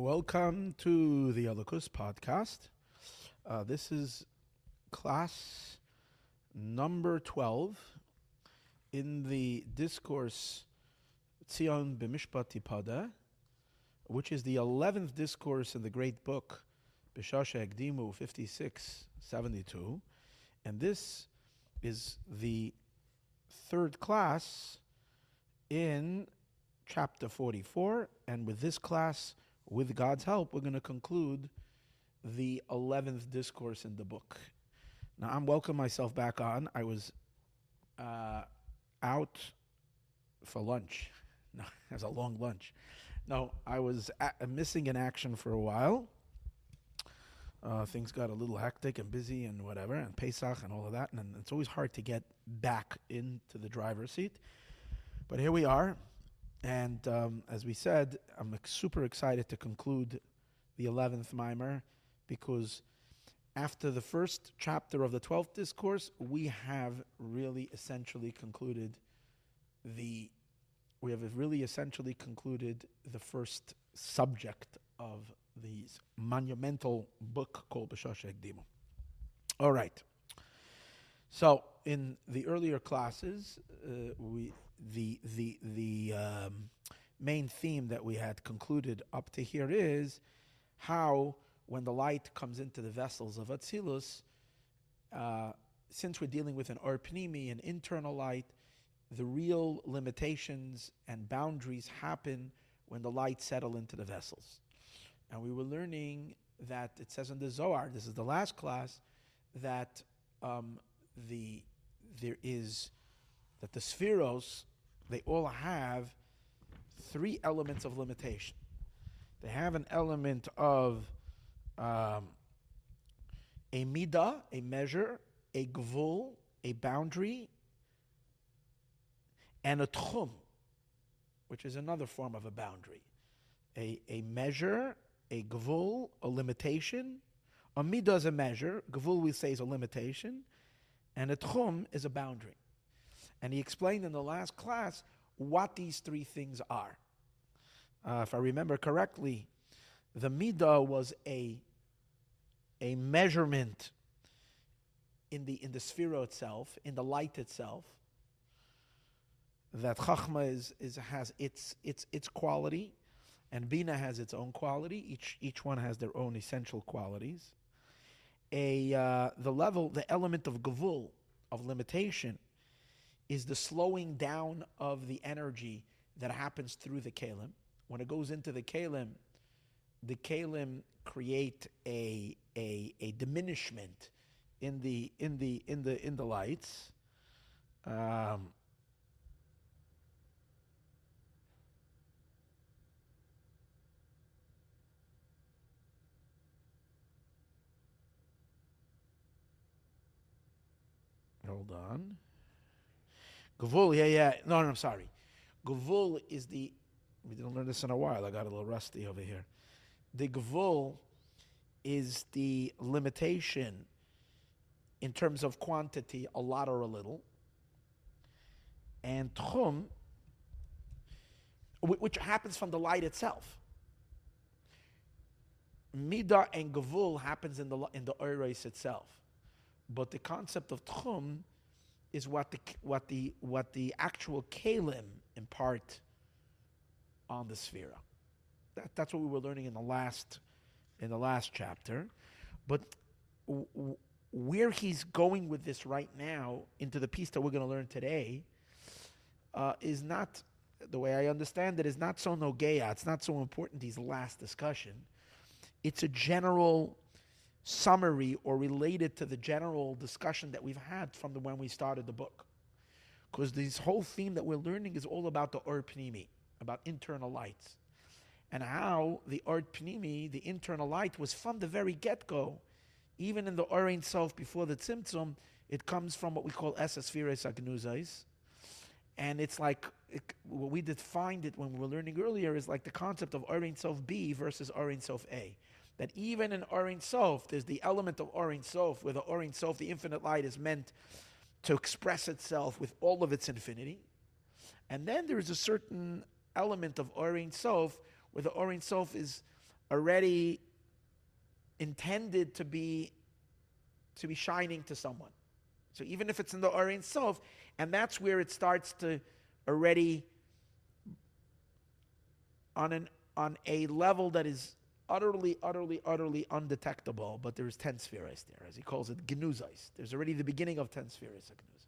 Welcome to the Elokus podcast. This is class number 12 in the discourse Tzion b'mishpat Tipadeh, which is the 11th discourse in the great book B'shasha Ekdimu 5672, and this is the third class in chapter 44, and with this class, with God's help, we're going to conclude the 11th discourse in the book. Now, I'm welcoming myself back on. I was out for lunch. No, it was a long lunch. No, I was missing in action for a while. Things got a little hectic and busy and whatever, and Pesach and all of that, and it's always hard to get back into the driver's seat. But here we are. And as we said, I'm super excited to conclude the 11th mimer, because after the first chapter of the 12th discourse, we have really essentially concluded the first subject of the monumental book called B'shasha Ekdimu. All right. So in the earlier classes, the main theme that we had concluded up to here is how, when the light comes into the vessels of Atzilus, since we're dealing with an Or Pnimi, an internal light, the real limitations and boundaries happen when the light settle into the vessels. And we were learning that it says in the Zohar, this is the last class, that the spheros, they all have three elements of limitation. They have an element of a midah, a measure, a gvul, a boundary, and a tchum, which is another form of a boundary. A measure, a gvul, a limitation. A midah is a measure, gvul we say is a limitation, and a tchum is a boundary. And he explained in the last class what these three things are. If I remember correctly, the midah was a measurement in the sphera itself, in the light itself. That chachma has its quality, and bina has its own quality. Each one has their own essential qualities. The element of gevul, of limitation, is the slowing down of the energy that happens through the kalim. When it goes into the kalim create a diminishment in the lights. Hold on. Gevul, No, I'm sorry. Gevul is we didn't learn this in a while. I got a little rusty over here. The gevul is the limitation in terms of quantity, a lot or a little. And tchum, which happens from the light itself. Midah and gevul happens in the oiros itself. But the concept of tchum is what the actual kalim impart on the sphera. That's what we were learning in the last chapter. But where he's going with this right now into the piece that we're going to learn today is not, the way I understand it, is not so nogeya. It's not so important, his last discussion. It's a general summary or related to the general discussion that we've had from when we started the book. Because this whole theme that we're learning is all about the Or Pnimi, about internal lights. And how the Or Pnimi, the internal light, was from the very get-go. Even in the Or Ein Sof, before the Tzimtzum, it comes from what we call Esespheres Agnuzais. And it's like, what we defined it when we were learning earlier is like the concept of Or Ein Sof B versus Or Ein Sof A. That even in Or Ein Sof, there's the element of Or Ein Sof, where the Or Ein Sof, the infinite light, is meant to express itself with all of its infinity. And then there is a certain element of Or Ein Sof, where the Or Ein Sof is already intended to be shining to someone. So even if it's in the Or Ein Sof, and that's where it starts to already on a level that is utterly undetectable, but there's 10 spheres there, as he calls it, genuzais. There's already the beginning of 10 spheres of genuzais.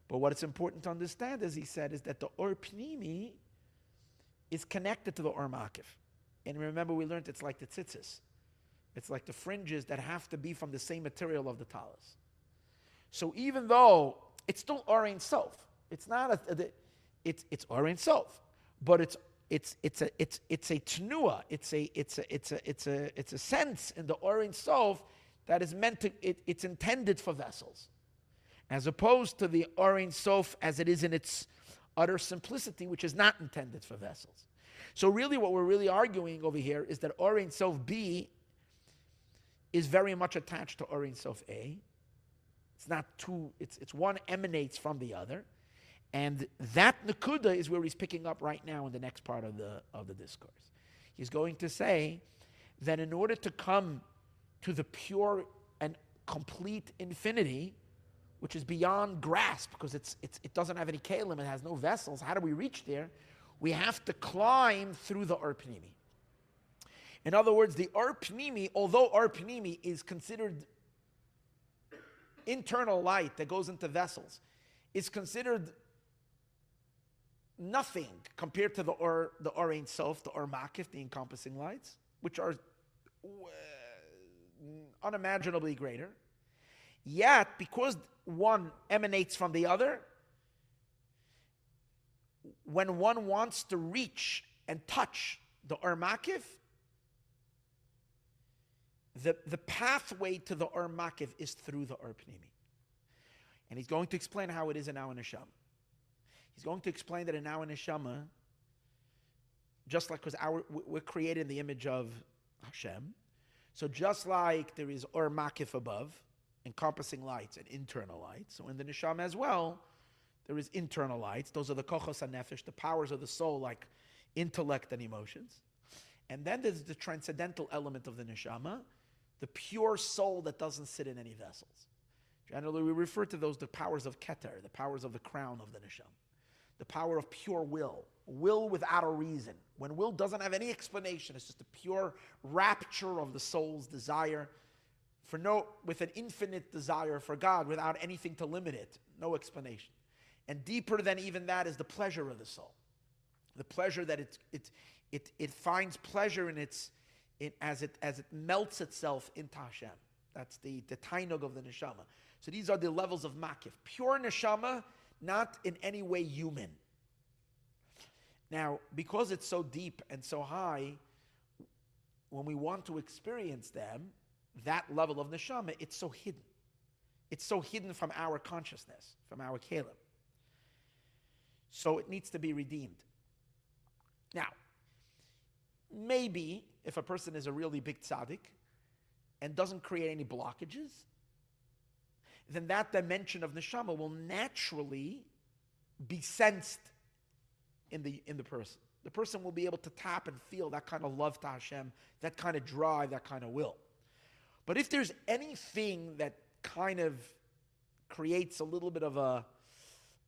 But what it's important to understand, as he said, is that the Or Pnimi is connected to the Or Makif. And remember, we learned it's like the tzitzis. It's like the fringes that have to be from the same material of the talis. So even though it's still Or Ein Sof, it's not it's Or Ein Sof, but it's a tnua, it's a sense in the Or Ein Sof that is meant to, it's intended for vessels, as opposed to the Or Ein Sof as it is in its utter simplicity, which is not intended for vessels. So really what we're really arguing over here is that Or Ein Sof B is very much attached to Or Ein Sof A. It's not two, it's one emanates from the other. And that Nakuda is where he's picking up right now in the next part of the discourse. He's going to say that in order to come to the pure and complete infinity, which is beyond grasp, because it doesn't have any kalim, it has no vessels, how do we reach there? We have to climb through the Or Pnimi. In other words, the Or Pnimi, although Or Pnimi is considered internal light that goes into vessels, is considered nothing compared to the Or Ein Sof, the Or Makif, the encompassing lights, which are unimaginably greater. Yet, because one emanates from the other, when one wants to reach and touch the Or Makif, the pathway to the Or Makif is through the Or Pnimi. And he's going to explain how it is in our neshama. He's going to explain that in our neshama, just like, because we're created in the image of Hashem, so just like there is Or Makif above, encompassing lights and internal lights, so in the neshama as well, there is internal lights. Those are the kochos hanefesh, the powers of the soul, like intellect and emotions. And then there's the transcendental element of the neshama, the pure soul that doesn't sit in any vessels. Generally, we refer to those the powers of Keter, the powers of the crown of the neshama. The power of pure will without a reason. When will doesn't have any explanation, it's just a pure rapture of the soul's desire with an infinite desire for God without anything to limit it, no explanation. And deeper than even that is the pleasure of the soul. The pleasure that it finds pleasure as it melts itself into Hashem. That's the tainug of the neshama. So these are the levels of makif. Pure neshama, not in any way human. Now, because it's so deep and so high, when we want to experience them, that level of neshama, it's so hidden. It's so hidden from our consciousness, from our kelim. So it needs to be redeemed. Now, maybe if a person is a really big tzaddik and doesn't create any blockages, then that dimension of neshama will naturally be sensed in the person. The person will be able to tap and feel that kind of love to Hashem, that kind of drive, that kind of will. But if there's anything that kind of creates a little bit of a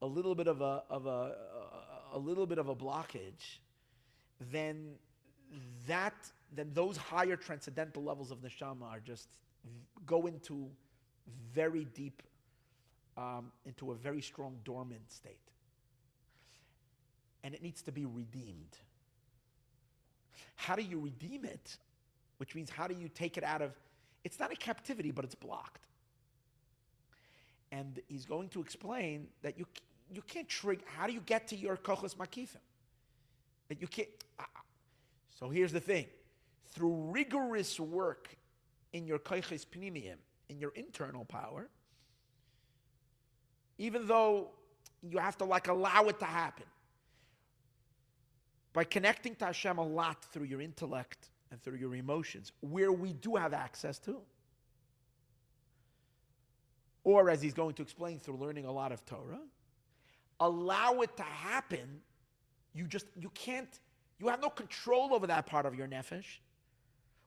blockage, then those higher transcendental levels of neshama are just go into very deep, into a very strong dormant state. And it needs to be redeemed. How do you redeem it? Which means how do you take it out of, it's not a captivity, but it's blocked. And he's going to explain that you can't trigger, how do you get to your kochos makifim? That you can't, so here's the thing. Through rigorous work in your kochos pnimiyim, in your internal power, even though you have to allow it to happen, by connecting to Hashem a lot through your intellect and through your emotions, where we do have access to, or as he's going to explain, through learning a lot of Torah, allow it to happen. You have no control over that part of your nefesh,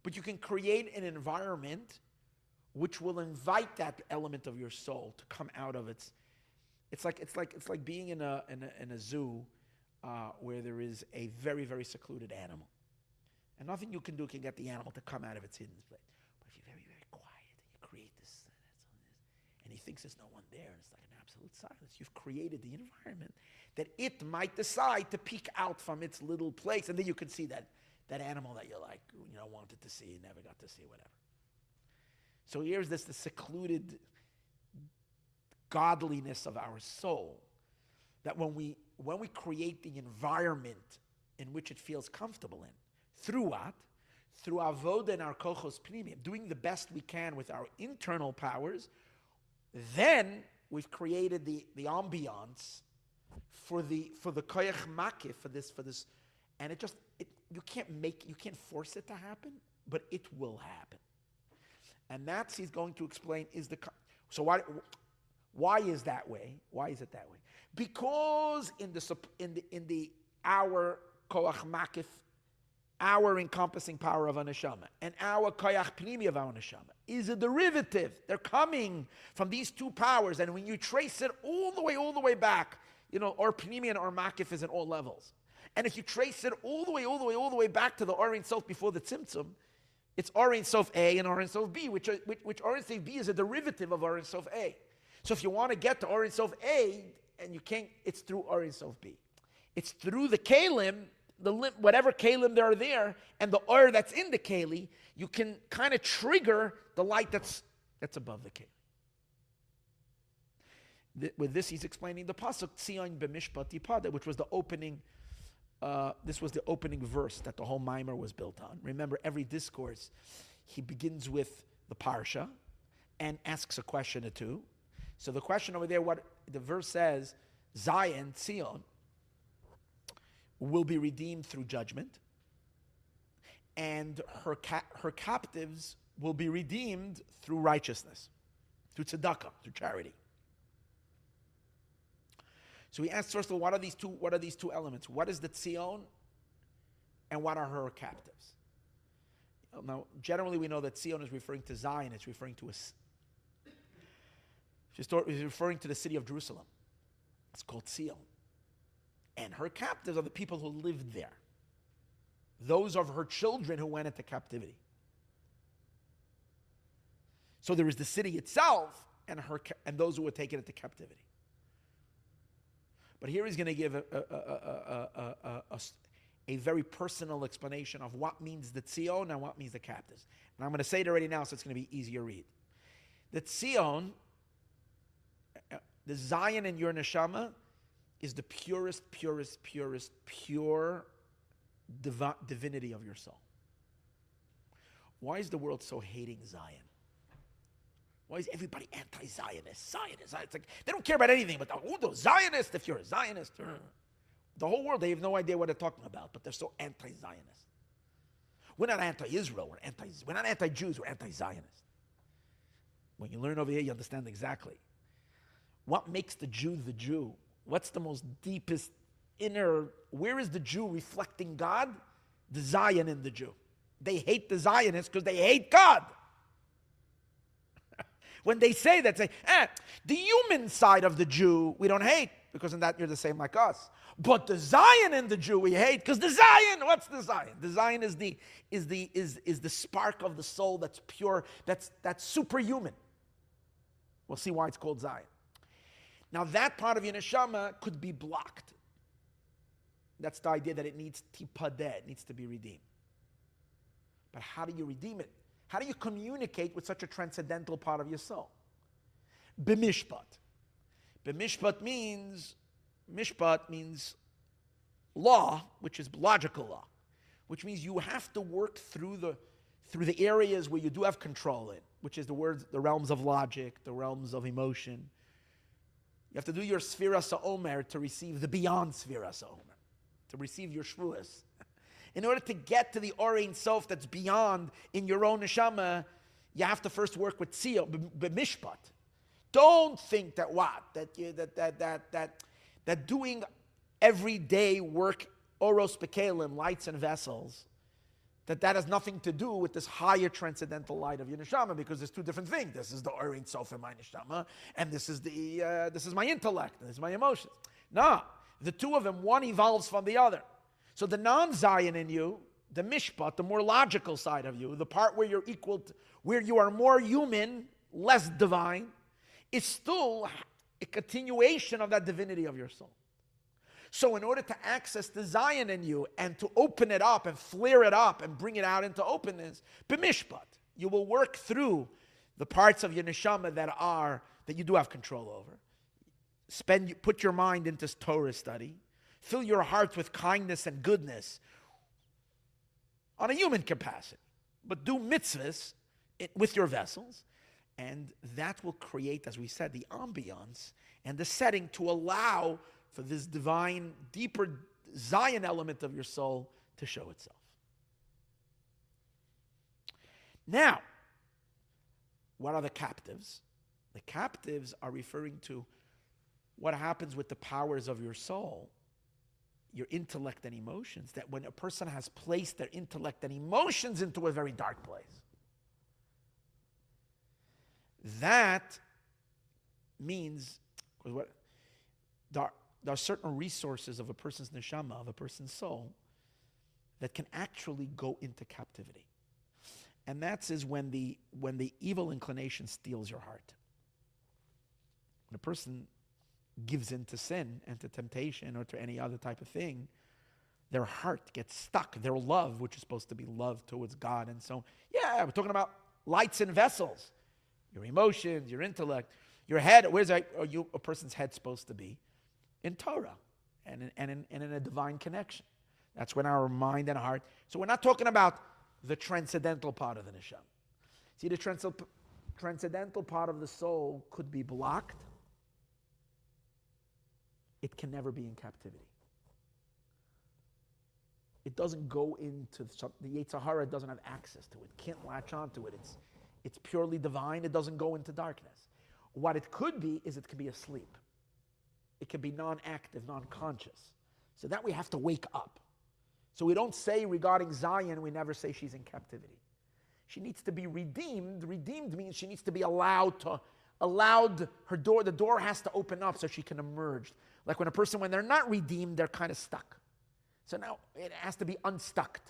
But you can create an environment which will invite that element of your soul to come out of its. It's like being in a zoo where there is a very, very secluded animal, and nothing you can do can get the animal to come out of its hidden place. But if you're very, very quiet and you create this, and he thinks there's no one there, and it's like an absolute silence, you've created the environment that it might decide to peek out from its little place, and then you can see that animal that you wanted to see and never got to see, whatever. So here's the secluded godliness of our soul, that when we create the environment in which it feels comfortable in, through what? Through avoda and our kochos pnimiyim, doing the best we can with our internal powers, then we've created the ambiance for the koyach makif, for this, and you can't force it to happen, but it will happen. And that's, he's going to explain, so why is that way? Why is it that way? Because in the our koach makif, our encompassing power of a neshama, and our koach pnimi of our neshama is a derivative. They're coming from these two powers, and when you trace it all the way back, or pnimi and or makif is at all levels. And if you trace it all the way back to the Or Ein Sof before the Tzimtzum, it's Or Ein Sof A and Or Ein Sof B, which Or Ein Sof B is a derivative of Or Ein Sof A. So if you want to get to Or Ein Sof A, and you can't, it's through Or Ein Sof B. It's through the Kalim, whatever Kalim there are there, and the Or that's in the Kali, you can kind of trigger the light that's above the Kali. With this, he's explaining the pasuk Tzion b'mishpat Tipadeh, which was the opening. This was the opening verse that the whole mimer was built on. Remember, every discourse, he begins with the parsha and asks a question or two. So the question over there, what the verse says, Zion, Tzion, will be redeemed through judgment, and her captives will be redeemed through righteousness, through tzedakah, through charity. So he asks, first of all, what are these two elements? What is the Tzion, and what are her captives? Now, generally we know that Tzion is referring to Zion. It's referring to it's referring to the city of Jerusalem. It's called Tzion. And her captives are the people who lived there. Those of her children who went into captivity. So there is the city itself and those who were taken into captivity. But here he's going to give a very personal explanation of what means the Tzion and what means the captives. And I'm going to say it already now, so it's going to be easier to read. The Tzion, the Zion in your neshama, is the pure divinity of your soul. Why is the world so hating Zion? Why is everybody anti-Zionist? Zionist. It's like they don't care about anything but the Zionist. If you're a Zionist, the whole world, they have no idea what they're talking about, but they're so anti-Zionist. We're not anti-Israel. We're not anti-Jews. We're anti-Zionist. When you learn over here, you understand exactly what makes the Jew the Jew. What's the most deepest inner? Where is the Jew reflecting God? The Zion in the Jew. They hate the Zionists because they hate God. When they say that, the human side of the Jew we don't hate, because in that you're the same like us. But the Zion in the Jew we hate, because the Zion, what's the Zion? The Zion is the spark of the soul that's pure, that's superhuman. We'll see why it's called Zion. Now that part of your neshama could be blocked. That's the idea that it needs tipadeh, it needs to be redeemed. But how do you redeem it? How do you communicate with such a transcendental part of your soul? B'mishpat. B'mishpat means law, which is logical law, which means you have to work through the areas where you do have control in, which is the realms of logic, the realms of emotion. You have to do your Sfira Sa'omer to receive the beyond Sfira Sa'omer, to receive your Shvuas. In order to get to the Or Ein Sof that's beyond in your own neshama, you have to first work with Tzion, b'mishpat. Don't think that that doing everyday work, oros bekelim, lights and vessels, that has nothing to do with this higher transcendental light of your neshama, because there's two different things. This is the Or Ein Sof in my neshama, and this is my intellect, and this is my emotions. No, the two of them, one evolves from the other. So the non-Zion in you, the mishpat, the more logical side of you, the part where you're equal, where you are more human, less divine, is still a continuation of that divinity of your soul. So in order to access the Zion in you and to open it up and flare it up and bring it out into openness, b'mishpat, you will work through the parts of your neshama that you do have control over. Put your mind into Torah study. Fill your heart with kindness and goodness on a human capacity. But do mitzvahs with your vessels. And that will create, as we said, the ambiance and the setting to allow for this divine, deeper Zion element of your soul to show itself. Now, what are the captives? The captives are referring to what happens with the powers of your soul, your intellect and emotions, that when a person has placed their intellect and emotions into a very dark place, that means, there are certain resources of a person's neshama, of a person's soul, that can actually go into captivity. And that is when the evil inclination steals your heart. When a person gives into sin and to temptation or to any other type of thing, their heart gets stuck. Their love, which is supposed to be love towards God. And so, we're talking about lights and vessels. Your emotions, your intellect, your head. Where's a person's head supposed to be? In Torah and in a divine connection. That's when our mind and heart. So we're not talking about the transcendental part of the neshama. See, the transcendental part of the soul could be blocked. It can never be in captivity. It doesn't go into the Yetzer Hara doesn't have access to it. Can't latch onto it. It's purely divine. It doesn't go into darkness. What it could be is it could be asleep. It can be non-active, non-conscious. So that we have to wake up. So we don't say regarding Zion, we never say she's in captivity. She needs to be redeemed. Redeemed means she needs to be allowed her door, the door has to open up so she can emerge. Like when they're not redeemed, they're kind of stuck. So now it has to be unstuck.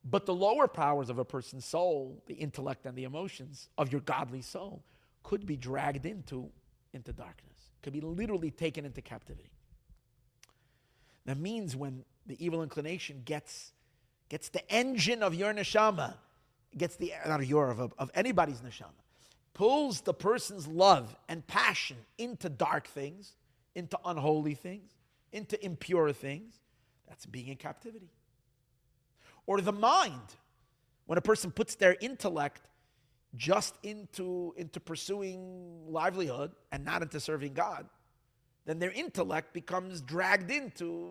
But the lower powers of a person's soul, the intellect and the emotions of your godly soul, could be dragged into darkness. Could be literally taken into captivity. That means when the evil inclination gets the engine of your neshama, of anybody's neshama, pulls the person's love and passion into dark things, into unholy things, into impure things, that's being in captivity. Or the mind, when a person puts their intellect just into pursuing livelihood and not into serving God, then their intellect becomes dragged into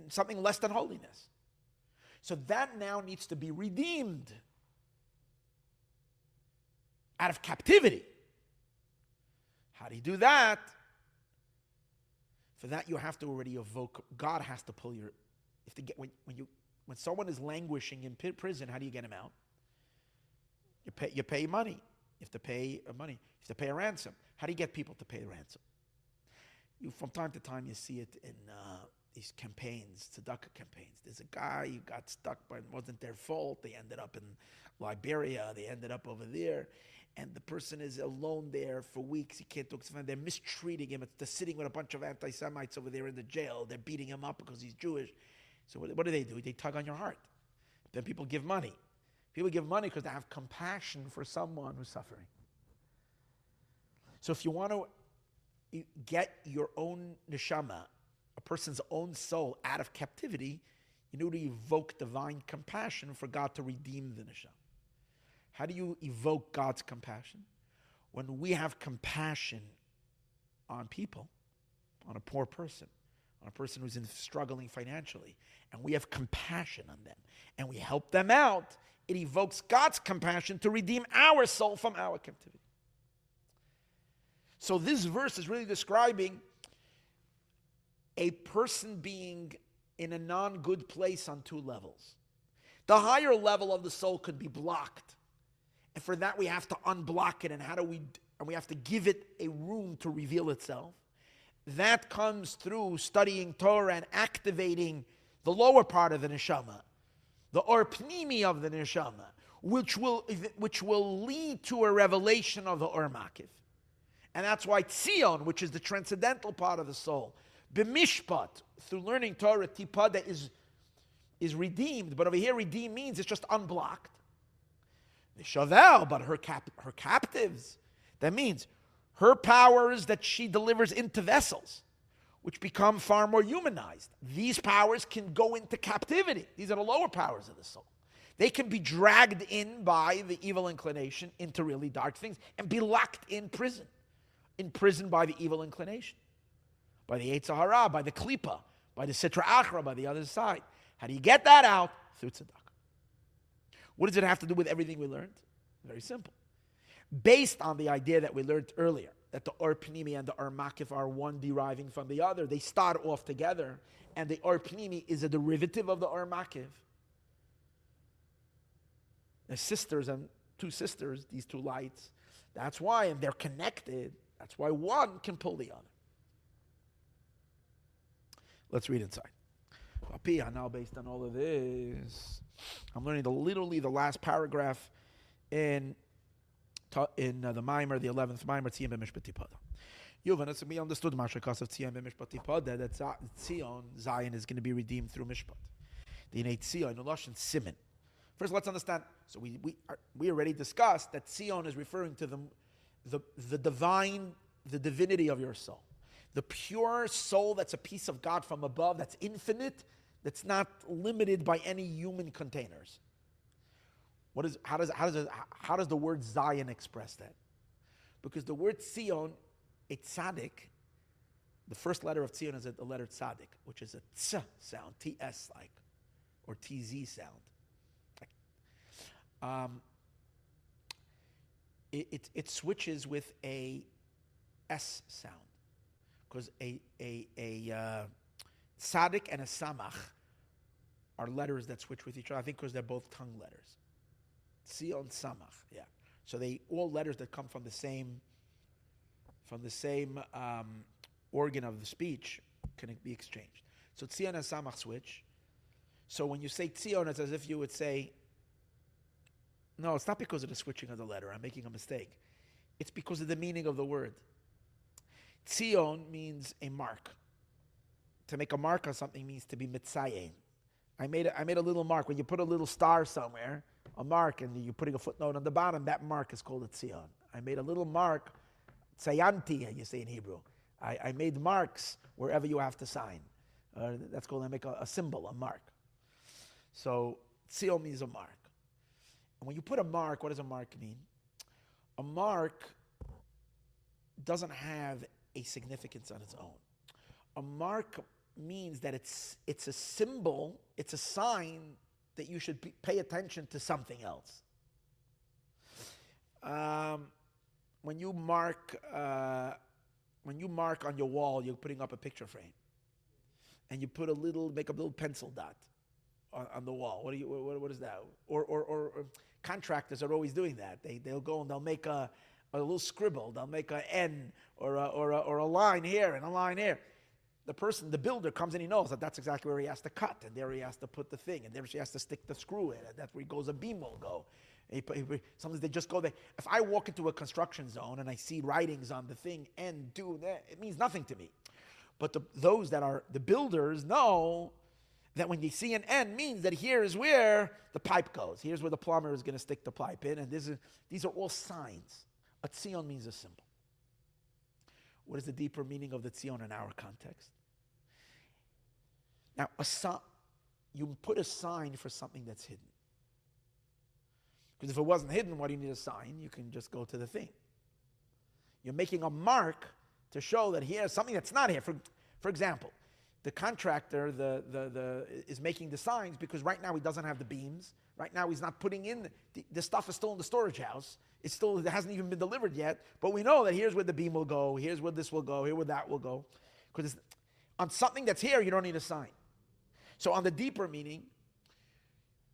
something less than holiness. So that now needs to be redeemed out of captivity. How do you do that? For that, you have to already evoke. God has to pull your. When someone is languishing in prison, how do you get him out? You pay money. You have to pay money. You have to pay a ransom. How do you get people to pay the ransom? From time to time, you see it in these campaigns, tzedakah campaigns. There's a guy who got stuck, but it wasn't their fault. They ended up in Liberia. They ended up over there. And the person is alone there for weeks. He can't talk to someone. They're mistreating him. They're sitting with a bunch of anti-Semites over there in the jail. They're beating him up because he's Jewish. So what do? They tug on your heart. Then people give money. People give money because they have compassion for someone who's suffering. So if you want to get your own neshama, a person's own soul, out of captivity, you need to evoke divine compassion for God to redeem the neshama. How do you evoke God's compassion? When we have compassion on people, on a poor person, on a person who's struggling financially, and we have compassion on them, and we help them out, it evokes God's compassion to redeem our soul from our captivity. So this verse is really describing a person being in a non-good place on two levels. The higher level of the soul could be blocked. And for that we have to unblock it. And we have to give it a room to reveal itself. That comes through studying Torah and activating the lower part of the neshama, the or pnimi of the neshama, which will lead to a revelation of the or makif. And that's why Tzion, which is the transcendental part of the soul, b'mishpat, through learning Torah, Tipadeh is redeemed. But over here, redeemed means it's just unblocked. Yisroel, but her captives. That means her powers that she delivers into vessels, which become far more humanized. These powers can go into captivity. These are the lower powers of the soul. They can be dragged in by the evil inclination into really dark things and be locked in prison. Imprisoned by the evil inclination, by the Yetzer Hara, by the Klipa, by the Sitra Achra, by the other side. How do you get that out? Through tzedakah. What does it have to do with everything we learned? Very simple. Based on the idea that we learned earlier, that the Or Pnimi and the Or Makif are one deriving from the other. They start off together, and the Or Pnimi is a derivative of the Or Makif. They're sisters and two sisters, these two lights. That's why, and they're connected. That's why one can pull the other. Let's read inside. Now, based on all of this, I'm learning literally the last paragraph in the Maimer, the 11th Maimer, Tzion b'mishpat Tipadeh. Reuven, it's to be understood, Mashakos of Tzion b'mishpat Tipadeh, that Tzion, Zion, is going to be redeemed through Mishpat. The innate Tzion, Ulash and Simen. First, let's understand. So we already discussed that Tzion is referring to the divine, the divinity of your soul. The pure soul that's a piece of God from above, that's infinite, that's not limited by any human containers. How does the word Zion express that? Because the word Tzion, a tzaddik, the first letter of Tzion is the letter tzaddik, which is a ts sound, ts like, or tz sound. It switches with a s sound, because a tzaddik and a samach are letters that switch with each other. I think because they're both tongue letters. Tzion samach, yeah. So they all letters that come from the same organ of the speech can be exchanged. So Tzion and samach switch. So when you say Tzion, it's as if you would say, no, it's not because of the switching of the letter. I'm making a mistake. It's because of the meaning of the word. Tzion means a mark. To make a mark on something means to be mitzayin. I made a little mark. When you put a little star somewhere, a mark, and you're putting a footnote on the bottom, that mark is called a tzion. I made a little mark, tzayanti, you say in Hebrew. I made marks wherever you have to sign. That's called, I make a symbol, a mark. So tzion means a mark. And when you put a mark, what does a mark mean? A mark doesn't have a significance on its own. A mark means that it's a symbol, it's a sign that you should pay attention to something else. When you mark on your wall, you're putting up a picture frame, and you make a little pencil dot on the wall. What is that? Or contractors are always doing that. They'll go and they'll make a little scribble. They'll make an N or a line here and a line here. The builder comes and he knows that that's exactly where he has to cut, and there he has to put the thing, and there he has to stick the screw in, and that's where a beam will go. Sometimes they just go there. If I walk into a construction zone and I see writings on the thing, and do that, it means nothing to me. But those that are the builders know that when you see an N means that here is where the pipe goes. Here's where the plumber is going to stick the pipe in, and these are all signs. A tzion means a symbol. What is the deeper meaning of the tzion in our context? Now, you put a sign for something that's hidden. Because if it wasn't hidden, why do you need a sign? You can just go to the thing. You're making a mark to show that here's something that's not here. For example, the contractor is making the signs because right now he doesn't have the beams. Right now he's not putting in, the stuff is still in the storage house. It hasn't even been delivered yet. But we know that here's where the beam will go, here's where this will go, here where that will go. Because on something that's here, you don't need a sign. So on the deeper meaning,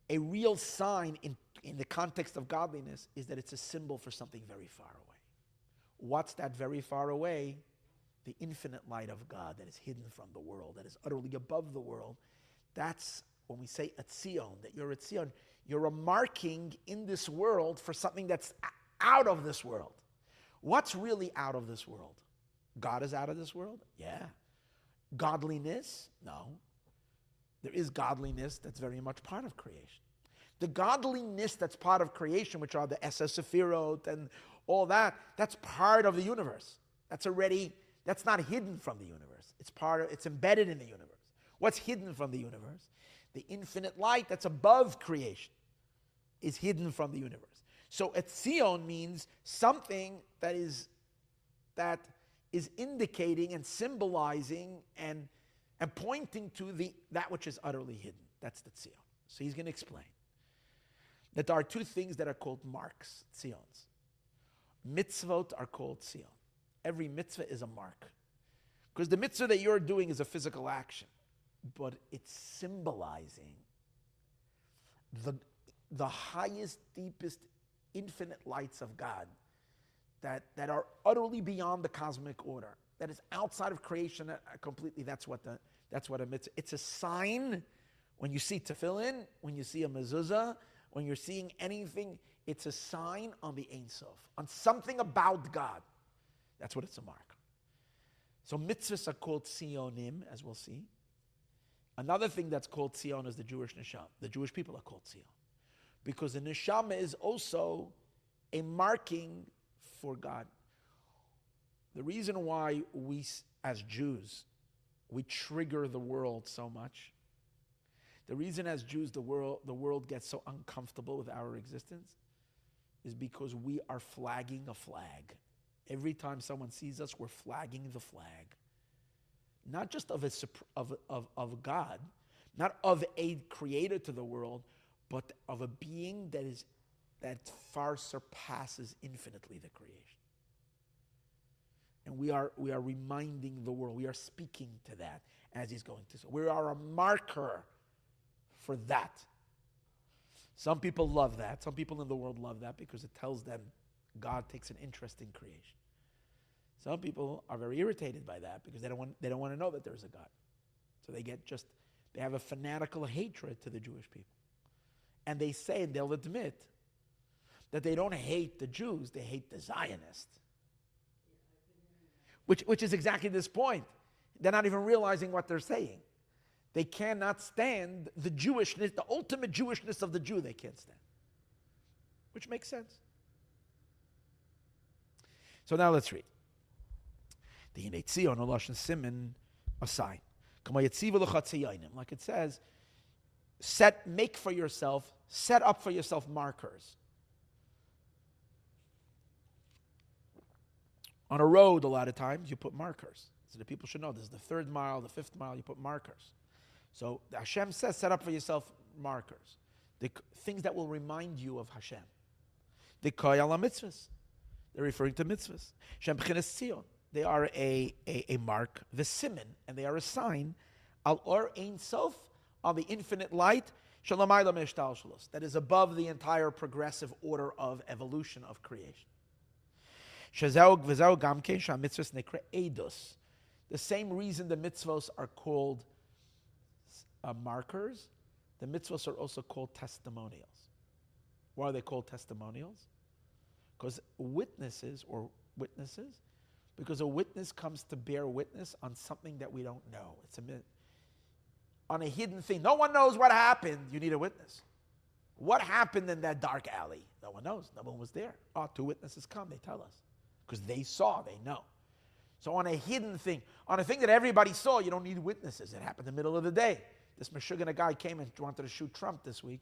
a real sign in the context of godliness is that it's a symbol for something very far away. What's that very far away? The infinite light of God that is hidden from the world, that is utterly above the world. That's when we say a Tzion, that you're a Tzion. You're a marking in this world for something that's out of this world. What's really out of this world? God is out of this world? Yeah. Godliness? No. There is godliness that's very much part of creation. The godliness that's part of creation, which are the Esa Sefirot and all that, that's part of the universe. That's not hidden from the universe. It's embedded in the universe. What's hidden from the universe? The infinite light that's above creation is hidden from the universe. So a Tzion means something that is indicating and symbolizing and pointing to that which is utterly hidden. That's the Tzion. So he's going to explain that there are two things that are called marks, Tzions. Mitzvot are called Tzion. Every mitzvah is a mark. Because the mitzvah that you're doing is a physical action, but it's symbolizing the highest, deepest, infinite lights of God that are utterly beyond the cosmic order, that is outside of creation completely. That's what a mitzvah. It's a sign when you see tefillin, when you see a mezuzah, when you're seeing anything. It's a sign on the Ein Sof, on something about God. That's what it's a mark. So mitzvahs are called Tzionim, as we'll see. Another thing that's called Tzion is the Jewish neshama. The Jewish people are called Tzion, because the neshama is also a marking for God. The reason why we, as Jews, we trigger the world so much, the reason as Jews the world gets so uncomfortable with our existence, is because we are flagging a flag. Every time someone sees us, we're flagging the flag. Not just of God, not of a creator to the world, but of a being that far surpasses infinitely the creation. And we are reminding the world, we are speaking to that as he's going to say. We are a marker for that. Some people love that. Some people in the world love that because it tells them God takes an interest in creation. Some people are very irritated by that because they don't want to know that there's a God. So they have a fanatical hatred to the Jewish people. And they say, and they'll admit, that they don't hate the Jews, they hate the Zionists. Which is exactly this point. They're not even realizing what they're saying. They cannot stand the Jewishness, the ultimate Jewishness of the Jew, they can't stand. Which makes sense. So now let's read. The Hinei Tzion, Lashon Siman, a sign. Like it says, set up for yourself markers. On a road, a lot of times, you put markers. So the people should know this is the 3rd mile, the 5th mile, you put markers. So Hashem says, set up for yourself markers. The things that will remind you of Hashem. The koyal mitzvahs. They're referring to mitzvahs. Shem b'chinas Tzion. They are a mark, the siman, and they are a sign, al or ein sof, on the infinite light, shalamayla meshtal shalos, that is above the entire progressive order of evolution of creation. Shazau v'zau gamkein shamitzvos nekre eidos. The same reason the mitzvos are called markers, the mitzvos are also called testimonials. Why are they called testimonials? Because witnesses, because a witness comes to bear witness on something that we don't know. It's on a hidden thing. No one knows what happened. You need a witness. What happened in that dark alley? No one knows. No one was there. 2 witnesses come. They tell us. Because they saw, they know. So on a hidden thing, on a thing that everybody saw, you don't need witnesses. It happened in the middle of the day. This Meshuggah guy came and wanted to shoot Trump this week.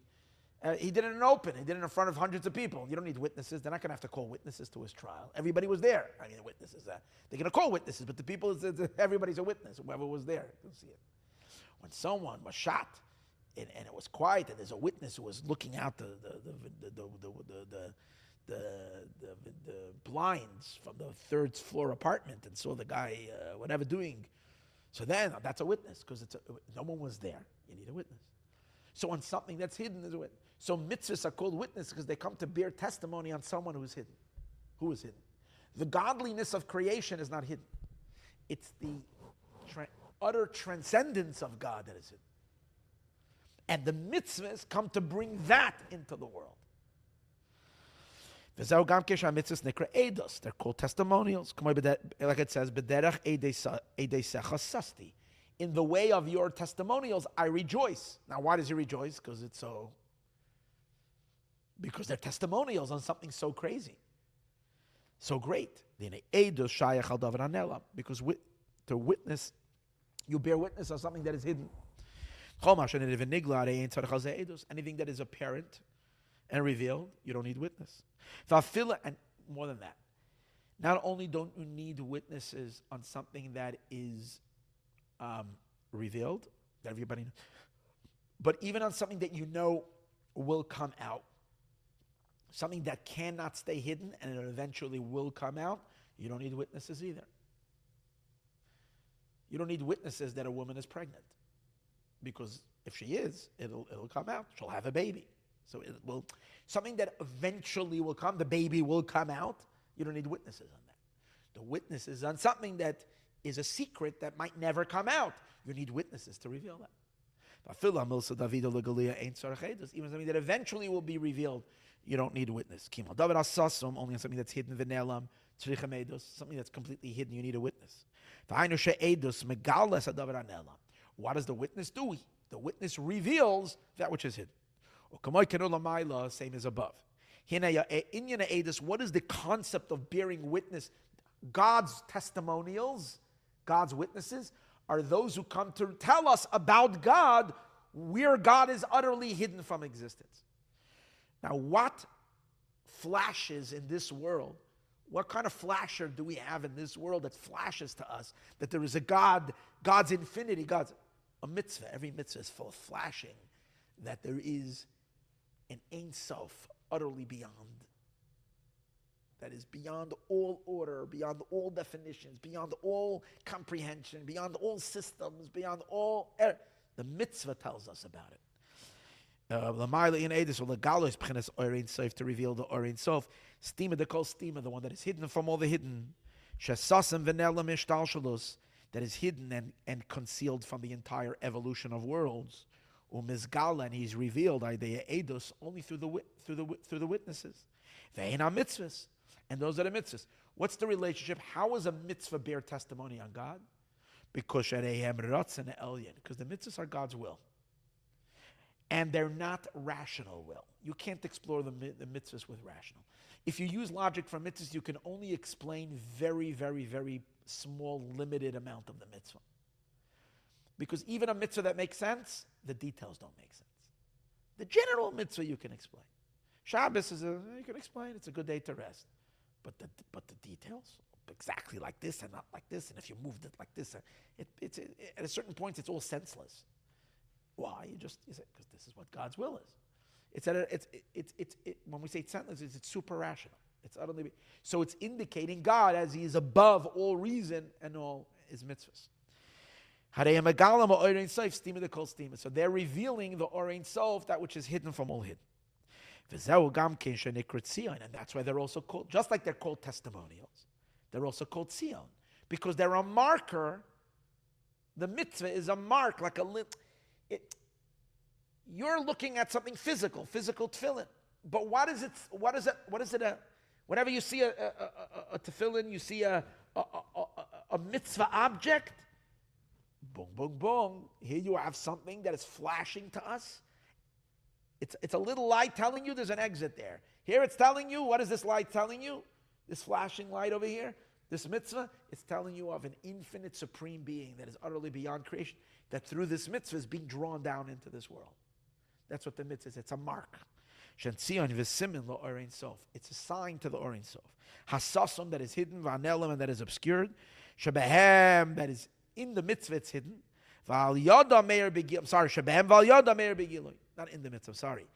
He did it in open. He did it in front of hundreds of people. You don't need witnesses. They're not going to have to call witnesses to his trial. Everybody was there. Witnesses. They're going to call witnesses, but the people, everybody's a witness. Whoever was there, you'll see it. When someone was shot, and it was quiet, and there's a witness who was looking out the blinds from the third floor apartment and saw the guy whatever doing. So then that's a witness because no one was there. You need a witness. So on something that's hidden is a witness. So mitzvahs are called witnesses because they come to bear testimony on someone who is hidden. Who is hidden? The godliness of creation is not hidden. It's the utter transcendence of God that is hidden. And the mitzvahs come to bring that into the world. They're called testimonials. Like it says, in the way of your testimonials, I rejoice. Now, why does he rejoice? Because they're testimonials on something so crazy, so great. Because to witness, you bear witness on something that is hidden. Anything that is apparent and revealed, you don't need witness. And more than that, not only don't you need witnesses on something that is revealed, that everybody knows, but even on something that you know will come out, something that cannot stay hidden and it eventually will come out, you don't need witnesses either. You don't need witnesses that a woman is pregnant, because if she is, it'll come out. She'll have a baby. So it will, something that eventually will come, the baby will come out. You don't need witnesses on that. The witnesses on something that is a secret that might never come out, you need witnesses to reveal that. Even something that eventually will be revealed, you don't need a witness. Only on something that's hidden, something that's completely hidden, you need a witness. What does the witness do? The witness reveals that which is hidden. Same as above. What is the concept of bearing witness? God's testimonials, God's witnesses, are those who come to tell us about God, where God is utterly hidden from existence. Now, what flashes in this world? What kind of flasher do we have in this world that flashes to us that there is a God, God's infinity, God's a mitzvah? Every mitzvah is full of flashing that there is an Ein Sof utterly beyond. That is beyond all order, beyond all definitions, beyond all comprehension, beyond all systems, beyond all... The mitzvah tells us about it. To reveal the Or Ein Sof. Stima, the kol stima, the one that is hidden from all the hidden. That is hidden and concealed from the entire evolution of worlds. And he's revealed only through the witnesses. Mitzvahs. And those are the mitzvahs. What's the relationship? How is a mitzvah bear testimony on God? Because the mitzvahs are God's will. And they're not rational will. You can't explore the mitzvahs with rational. If you use logic for mitzvahs, you can only explain very, very, very small, limited amount of the mitzvah. Because even a mitzvah that makes sense, the details don't make sense. The general mitzvah you can explain. Shabbos you can explain, it's a good day to rest. But the details, exactly like this and not like this, and if you moved it like this, it's at a certain point it's all senseless. Why? You say because this is what God's will is. When we say it's senseless, it's super rational. It's utterly so it's indicating God as He is above all reason and all His mitzvahs. So they're revealing the Or Ein Sof, that which is hidden from all hidden. And that's why they're also called, just like they're called testimonials, they're also called Tzion, because they're a marker. The mitzvah is a mark, like you're looking at something physical tefillin. But what is it? Whenever you see a tefillin, you see a mitzvah object. Boom, boom, boom. Here you have something that is flashing to us. It's a little light telling you there's an exit there. Here it's telling you, what is this light telling you? This flashing light over here, this mitzvah, it's telling you of an infinite supreme being that is utterly beyond creation, that through this mitzvah is being drawn down into this world. That's what the mitzvah is. It's a mark. It's a sign to the Or Ein Sof. Hasasom, that is hidden, v'anelam, and that is obscured. Shebehem, that is in the mitzvah, it's hidden. Val Yada Meir Begil. I'm sorry, Shabam Val Yada Meir Begiloi. Not in the mitzvah, sorry.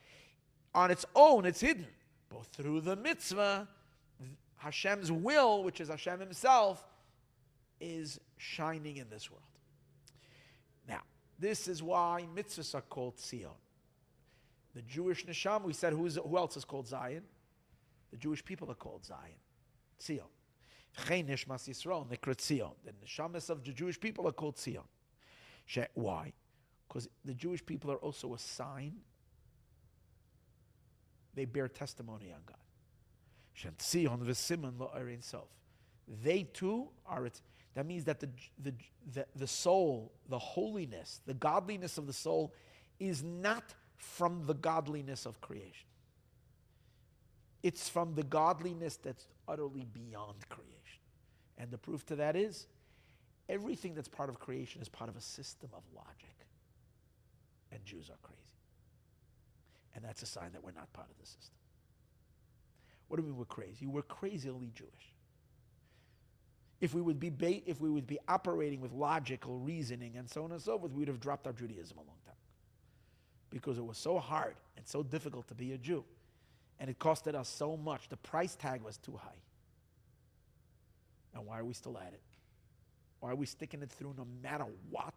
On its own, it's hidden. But through the mitzvah, Hashem's will, which is Hashem himself, is shining in this world. Now, this is why mitzvahs are called Tzion. The Jewish neshama, we said, who else is called Zion? The Jewish people are called Zion. Tzion. Chen nishmas Yisroel, nikrat Tzion. The neshamas of the Jewish people are called Tzion. Why? Because the Jewish people are also a sign. They bear testimony on God. Shem Tzion v'siman la'arein sof. They too are it. That means that the soul, the holiness, the godliness of the soul is not from the godliness of creation. It's from the godliness that's utterly beyond creation. And the proof to that is, everything that's part of creation is part of a system of logic. And Jews are crazy. And that's a sign that we're not part of the system. What do we mean we're crazy? We're crazily Jewish. If we would be operating with logical reasoning and so on and so forth, we would have dropped our Judaism a long time. Because it was so hard and so difficult to be a Jew. And it costed us so much. The price tag was too high. And why are we still at it? Why are we sticking it through no matter what?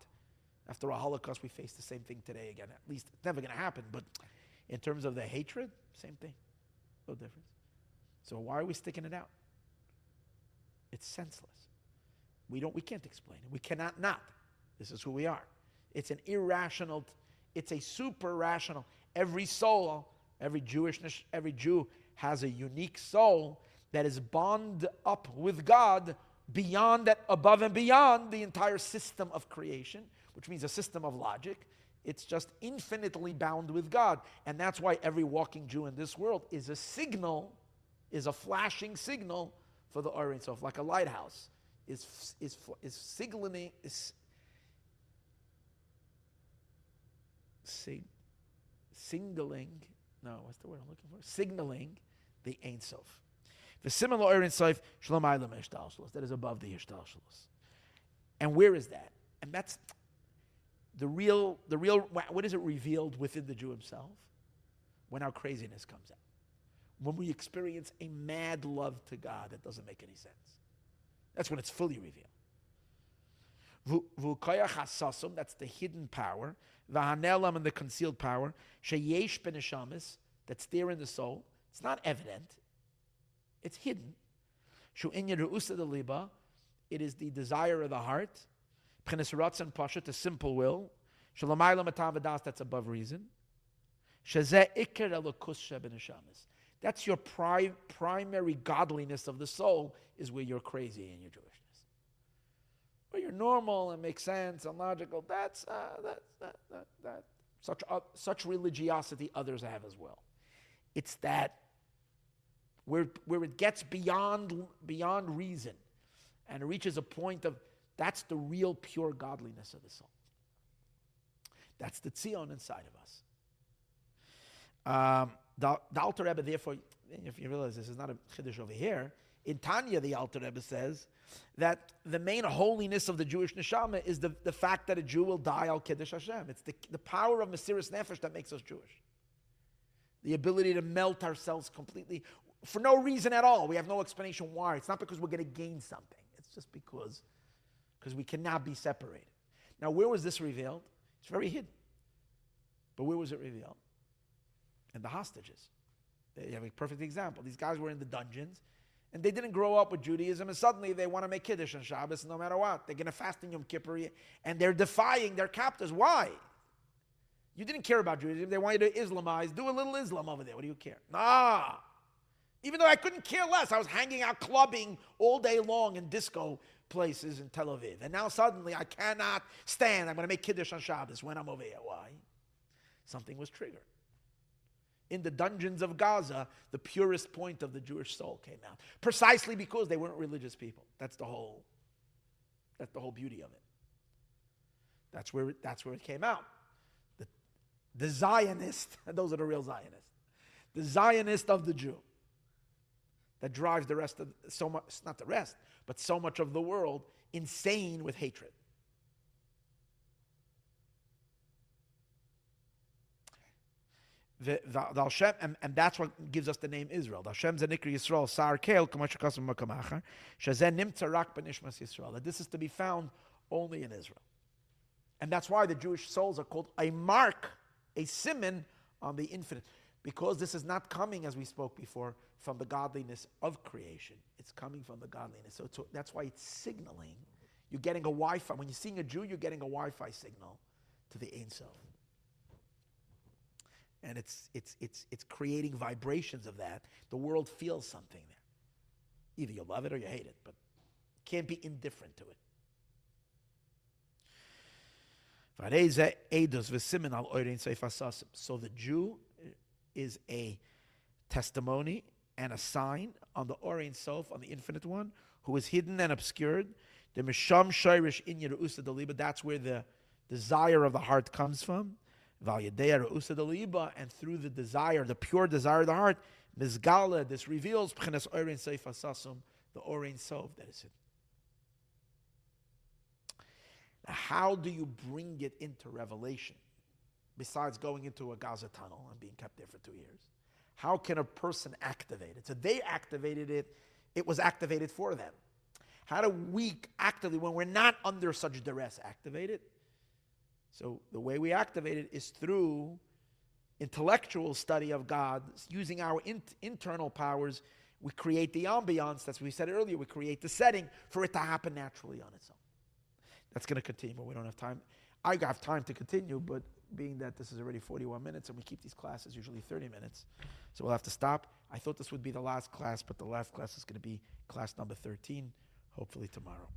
After a Holocaust, we face the same thing today again. At least it's never going to happen. But in terms of the hatred, same thing. No difference. So why are we sticking it out? It's senseless. We can't explain it. We cannot not. This is who we are. It's an irrational, it's a super rational. Every soul, every Jew has a unique soul that is bound up with God beyond that, above and beyond the entire system of creation, which means a system of logic. It's just infinitely bound with God. And that's why every walking Jew in this world is a signal, is a flashing signal for the Orient Sof, like a lighthouse, is signaling, signaling the Ein Sof. The similar Orient Sof, Shalom Aylam Ishtalshalos, that is above the Ishtalshalos. And where is that? And that's the real, what is it revealed within the Jew himself? When our craziness comes out. When we experience a mad love to God that doesn't make any sense. That's when it's fully revealed. V'ukayach hasasum, that's the hidden power. V'hanelam, and the concealed power. Sheyesh beneshamis, that's there in the soul. It's not evident. It's hidden. Shu'inyan ru'usa de liba, it is the desire of the heart. P'chenes ratzon pashat, the simple will. Shalamayla matan v'das, that's above reason. Shezeh iker elokus shebeneshamis. That's your primary godliness of the soul, is where you're crazy in your Jewishness. Where you're normal and makes sense and logical, that's such religiosity others have as well. It's that where it gets beyond reason and it reaches a point of, that's the real pure godliness of the soul. That's the Tzion inside of us. The Alter Rebbe, therefore, if you realize this is not a chiddush over here, in Tanya the Alter Rebbe says that the main holiness of the Jewish neshama is the fact that a Jew will die al kiddush Hashem. It's the power of Mesiras Nefesh that makes us Jewish. The ability to melt ourselves completely for no reason at all. We have no explanation why. It's not because we're going to gain something. It's just because we cannot be separated. Now, where was this revealed? It's very hidden. But where was it revealed? And the hostages. You have a perfect example. These guys were in the dungeons, and they didn't grow up with Judaism, and suddenly they want to make Kiddush on Shabbos no matter what. They're going to fast in Yom Kippur, and they're defying their captors. Why? You didn't care about Judaism. They want you to Islamize. Do a little Islam over there. What do you care? Nah. Even though I couldn't care less. I was hanging out clubbing all day long in disco places in Tel Aviv. And now suddenly I cannot stand. I'm going to make Kiddush on Shabbos when I'm over here. Why? Something was triggered. In the dungeons of Gaza, the purest point of the Jewish soul came out. Precisely because they weren't religious people. That's the whole beauty of it. That's where it came out. The Zionist, those are the real Zionists. The Zionist of the Jew that drives the rest of, so much, not the rest, but so much of the world insane with hatred. the Hashem, and that's what gives us the name Israel. The Hashem Zanikri Yisroel Sar Kel Kamashakasim Makamachar Shazen Nimtza Rak Benishmas Yisrael. That this is to be found only in Israel, and that's why the Jewish souls are called a mark, a siman on the infinite, because this is not coming, as we spoke before, from the godliness of creation. It's coming from the godliness. So that's why it's signaling. You're getting a Wi-Fi. When you're seeing a Jew, you're getting a Wi-Fi signal to the Ein Sof. And it's creating vibrations of that. The world feels something there. Either you love it or you hate it, but you can't be indifferent to it. So the Jew is a testimony and a sign on the Orein Sof, on the Infinite One, who is hidden and obscured. The Misham Shairish in Yerusa Daliba, that's where the desire of the heart comes from. And through the desire, the pure desire of the heart, Mizgala, this reveals the Orein Sof that is hidden. Now, how do you bring it into revelation? Besides going into a Gaza tunnel and being kept there for 2 years. How can a person activate it? So they activated it. It was activated for them. How do we actively, when we're not under such duress, activate it? So the way we activate it is through intellectual study of God, using our internal powers. We create the ambiance, that's what we said earlier, we create the setting for it to happen naturally on its own. That's going to continue, but we don't have time. I have time to continue, but being that this is already 41 minutes and we keep these classes usually 30 minutes, so we'll have to stop. I thought this would be the last class, but the last class is going to be class number 13, hopefully tomorrow.